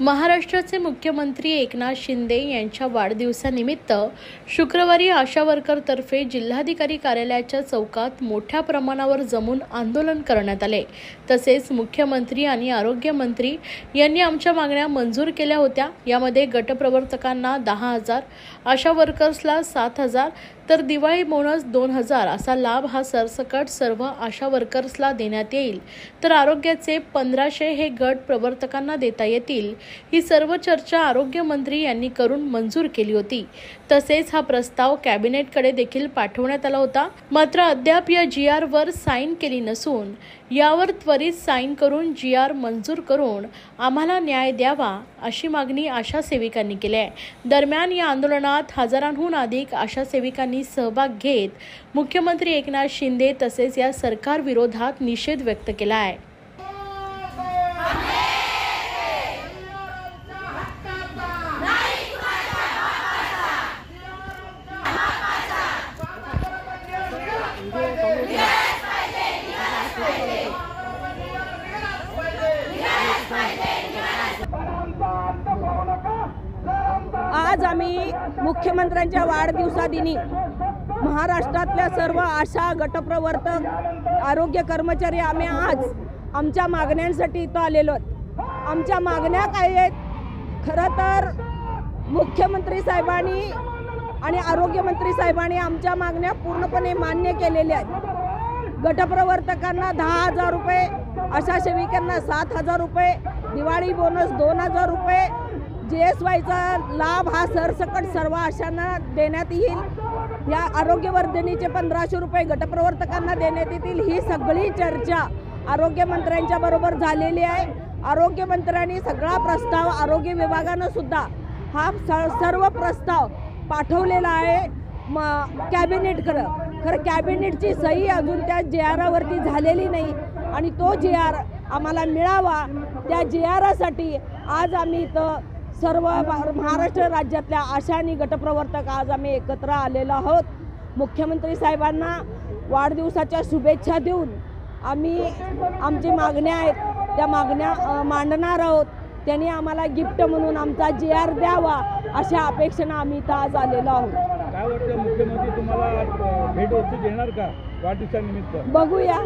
महाराष्ट्राचे मुख्यमंत्री एकनाथ शिंदे यांच्या वाढदिवसानिमित्त शुक्रवारी आशा वर्करतर्फे जिल्हाधिकारी कार्यालयाच्या चौकात मोठ्या प्रमाणावर जमून आंदोलन करण्यात आले। तसेच मुख्यमंत्री आणि आरोग्यमंत्री यांनी आमच्या मागण्या मंजूर केल्या होत्या। यामध्ये गटप्रवर्तकांना 10,000, आशा वर्कर्सला 7,000 तर दिवाळी बोनस 2,000 असा लाभ हा सरसकट सर्व आशा वर्कर्सला देण्यात येईल, तर आरोग्याचे 1,500 हे गट प्रवर्तकांना देता येतील। ही सर्व चर्चा आरोग्यमंत्री यांनी करून मंजूर केली होती। तसेच हा प्रस्ताव कॅबिनेटकडे देखील पाठवण्यात आला होता, मात्र अद्याप या GR वर साईन केली नसून यावर त्वरित साईन करून GR मंजूर करून आम्हाला न्याय द्यावा अशी मागणी आशा सेविकांनी केली आहे। दरम्यान या आंदोलनात हजारांहून अधिक आशा सेविकांनी सहभाग घेत मुख्यमंत्री एकनाथ शिंदे तसेच या सरकार विरोधात निषेध व्यक्त केला आहे। आज आम्ही मुख्यमंत्र्यांच्या वाढदिवसादिनी महाराष्ट्रातल्या सर्व आशा गटप्रवर्तक आरोग्य कर्मचारी आम्ही आज आमच्या मागण्यांसाठी इथं आलेलो आहोत। आमच्या मागण्या काय आहेत? खरं तर मुख्यमंत्री साहेबांनी आणि आरोग्यमंत्री साहेबांनी आमच्या मागण्या पूर्णपणे मान्य केलेल्या आहेत। गटप्रवर्तकांना 10,000 रुपये, आशा सेविकांना 7,000 रुपये, दिवाळी बोनस 2,000 रुपये, GSYचा लाभ हा सरसकट सर्व आशांना देण्यात येईल। या आरोग्यवर्धिनीचे 1,500 रुपये गटप्रवर्तकांना देण्यात येतील। ही सगळी चर्चा आरोग्यमंत्र्यांच्या बरोबर झालेली आहे। आरोग्यमंत्र्यांनी सगळा प्रस्ताव आरोग्य विभागानं सुद्धा हा सर्व प्रस्ताव पाठवलेला आहे कॅबिनेटकडे। खरं कॅबिनेटची सही अजून त्या GR वरती झालेली नाही आणि तो GR आम्हाला मिळावा, त्या GR साठी आज आम्ही इथं सर्व महाराष्ट्र राज्यातल्या आशा आणि गटप्रवर्तक आज आम्ही एकत्र आलेलो आहोत। मुख्यमंत्री साहेबांना वाढदिवसाच्या शुभेच्छा देऊन आम्ही आमची मागण्या आहेत त्या मागण्या मांडणार आहोत। त्यांनी आम्हाला गिफ्ट म्हणून आमचा GR द्यावा अशा अपेक्षेने आम्ही इथं आज आलेलो आहोत। काय वाटतं, मुख्यमंत्री तुम्हाला भेटवस्तू देणार का वाढदिवसानिमित्त? बघूया।